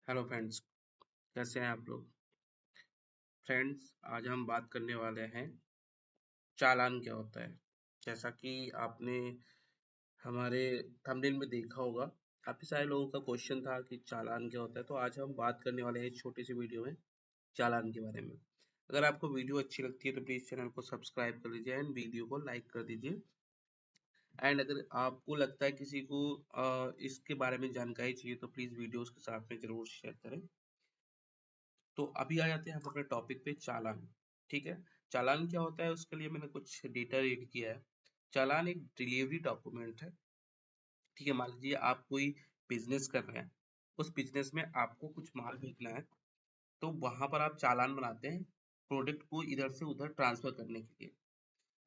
Hello friends, कैसे हैं आप लोग। फ्रेंड्स, आज हम बात करने वाले हैं चालान क्या होता है। जैसा कि आपने हमारे थंबनेल में देखा होगा, काफ़ी सारे लोगों का क्वेश्चन था कि चालान क्या होता है। तो आज हम बात करने वाले हैं इस छोटी सी वीडियो में चालान के बारे में। अगर आपको वीडियो अच्छी लगती है तो प्लीज़ चैनल को सब्सक्राइब कर लीजिए एंड वीडियो को लाइक कर दीजिए। एंड अगर आपको लगता है किसी को इसके बारे में जानकारी चाहिए तो प्लीज़ वीडियोज़ के साथ में ज़रूर शेयर करें। तो अभी आ जाते हैं हम अपने टॉपिक पे चालान। ठीक है, चालान क्या होता है उसके लिए मैंने कुछ डेटा रीड किया है। चालान एक डिलीवरी डॉक्यूमेंट है। ठीक है, मान लीजिए आप कोई बिजनेस कर रहे हैं, उस बिजनेस में आपको कुछ माल बेचना है, तो वहां पर आप चालान बनाते हैं प्रोडक्ट को इधर से उधर ट्रांसफर करने के लिए।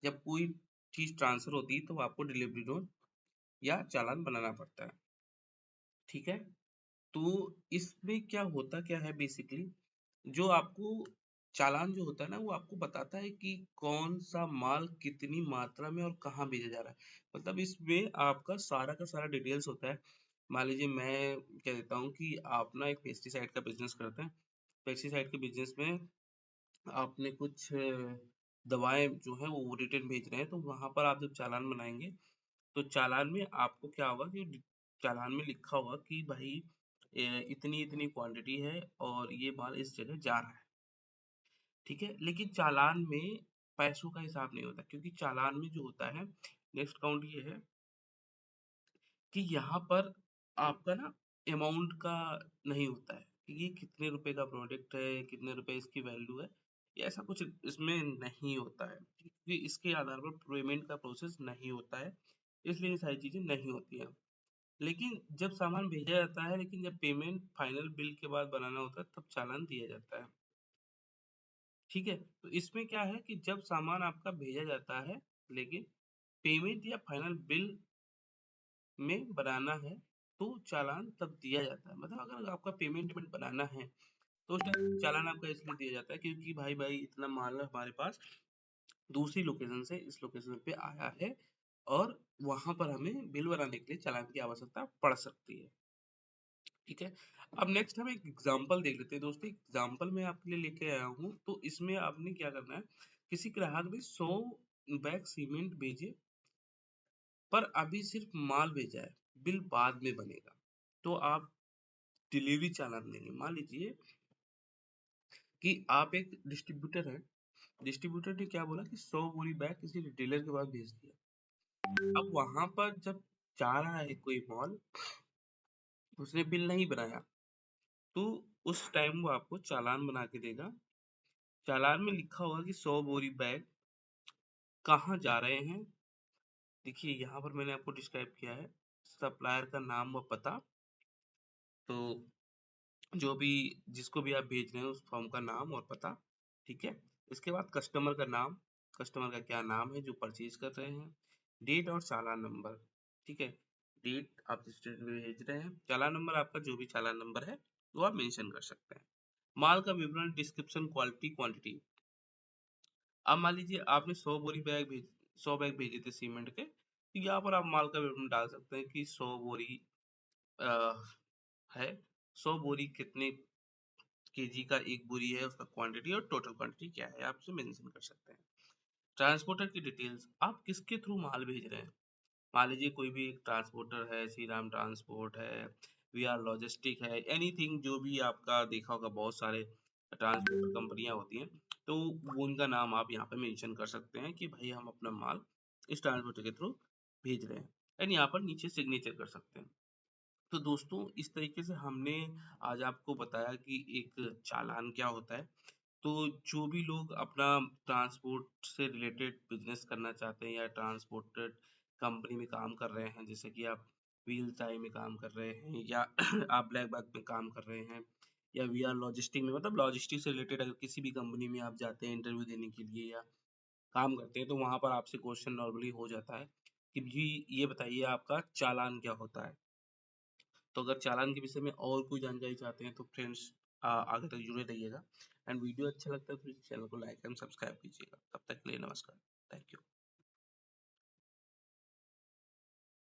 जब कोई चीज ट्रांसफर होती है तो आपको डिलीवरी नोट या चालान बनाना पड़ता है। ठीक है, तो इसमें क्या होता क्या है बेसिकली, जो आपको चालान जो होता है ना वो आपको बताता है कि कौन सा माल कितनी मात्रा में और कहाँ भेजा जा रहा है। मतलब इसमें आपका सारा का सारा डिटेल्स होता है। मान लीजिए मैं क्या देता हूँ कि आप ना एक पेस्टिसाइड का बिजनेस करते हैं। पेस्टिसाइड के बिजनेस में आपने कुछ दवाएं जो है वो रिटर्न भेज रहे हैं, तो वहां पर आप जब चालान बनाएंगे तो चालान में आपको क्या होगा कि चालान में लिखा होगा कि भाई इतनी इतनी क्वांटिटी है और ये माल इस जगह जा रहा है। ठीक है, लेकिन चालान में पैसों का हिसाब नहीं होता, क्योंकि चालान में जो होता है, नेक्स्ट काउंट ये है कि यहाँ पर आपका ना अमाउंट का नहीं होता है कि ये कितने रुपए का प्रोडक्ट है, कितने रुपए इसकी वैल्यू है। ये ऐसा कुछ इसमें नहीं होता है, क्योंकि इसके आधार पर पेमेंट का प्रोसेस नहीं होता है, इसलिए ये सारी चीजें नहीं होती हैं। लेकिन जब सामान भेजा जाता है, लेकिन जब पेमेंट फाइनल बिल के बाद बनाना होता है तब चालान दिया जाता है। ठीक है, तो इसमें क्या है कि जब सामान आपका भेजा जाता है, लेकिन पेमेंट या फाइनल बिल में बनाना है, तो चालान तब दिया जाता है। मतलब अगर आपका पेमेंट में बनाना है तो उस टाइम चालान आपका इसलिए दिया जाता है क्योंकि भाई भाई इतना माल हमारे पास दूसरी लोकेशन से इस लोकेशन पे आया है और वहां पर हमें बिल बनाने के लिए चालान की आवश्यकता पड़ सकती है। ठीक है, अब नेक्स्ट हम एक एग्जांपल देख लेते हैं दोस्तों। एग्जांपल मैं आपके लिए लेके आया हूँ, तो इसमें आपने क्या करना है, किसी ग्राहक ने 100 बैग सीमेंट भेजे पर अभी सिर्फ माल भेजा है, बिल बाद में बनेगा। तो आप डिलीवरी चालान देंगे। मान लीजिए कि आप एक डिस्ट्रीब्यूटर हैं, डिस्ट्रीब्यूटर ने क्या बोला कि 100 बोरी बैग किसी रिटेलर के पास भेज दिया। अब वहां पर जब जा रहा है कोई मॉल, उसने बिल नहीं बनाया, तो उस टाइम वो आपको चालान बना के देगा। चालान में लिखा होगा कि 100 बोरी बैग कहाँ जा रहे हैं। देखिए यहाँ पर मैंने आपको डिस्क्राइब किया है सप्लायर का नाम व पता। तो जो भी जिसको भी आप भेज रहे हैं उस फॉर्म का नाम और पता। ठीक है, इसके बाद कस्टमर का नाम, कस्टमर का क्या नाम है जो परचेज कर रहे हैं, डेट और चालान नंबर। ठीक है, डेट आप जिस डेट में भेज रहे हैं, चालान नंबर आपका जो भी चालान नंबर है वो आप मेंशन कर सकते हैं। माल का विवरण, डिस्क्रिप्शन, क्वालिटी, क्वांटिटी। अब मान लीजिए आपने 100 बैग भेजे थे सीमेंट के, तो यहाँ पर आप माल का विवरण डाल सकते हैं कि 100 बोरी अ, है, 100 बोरी कितने केजी का एक बोरी है, उसका क्वांटिटी और टोटल क्वांटिटी क्या है, आप उसे मेंशन कर सकते हैं। ट्रांसपोर्टर की डिटेल्स, आप किसके थ्रू माल भेज रहे हैं। मान लीजिए कोई भी एक ट्रांसपोर्टर है, श्री राम ट्रांसपोर्ट है, वी आर लॉजिस्टिक है, एनीथिंग जो भी आपका देखा होगा, बहुत सारे ट्रांसपोर्ट कंपनियां होती हैं, तो वो उनका नाम आप यहाँ पे मेंशन कर सकते हैं कि भाई हम अपना माल इस ट्रांसपोर्टर के थ्रू भेज रहे हैं, एंड यहाँ पर नीचे सिग्नेचर कर सकते हैं। तो दोस्तों इस तरीके से हमने आज आपको बताया कि एक चालान क्या होता है। तो जो भी लोग अपना ट्रांसपोर्ट से रिलेटेड बिजनेस करना चाहते हैं या ट्रांसपोर्टेड कंपनी में काम कर रहे हैं, जैसे कि आप व्हील टाई में काम कर रहे हैं या आप ब्लैक बैग में काम कर रहे हैं या वी आर लॉजिस्टिक में, मतलब लॉजिस्टिक से रिलेटेड अगर किसी भी कंपनी में आप जाते हैं इंटरव्यू देने के लिए या काम करते हैं, तो वहां पर आपसे क्वेश्चन नॉर्मली हो जाता है कि जी ये बताइए आपका चालान क्या होता है। तो अगर चालान के विषय में और कोई जानकारी चाहते हैं तो फ्रेंड्स आगे तक जुड़े रहिएगा। एंड वीडियो अच्छा लगता है तो चैनल को लाइक एंड सब्सक्राइब कीजिएगा। तब तक के लिए नमस्कार, थैंक यू।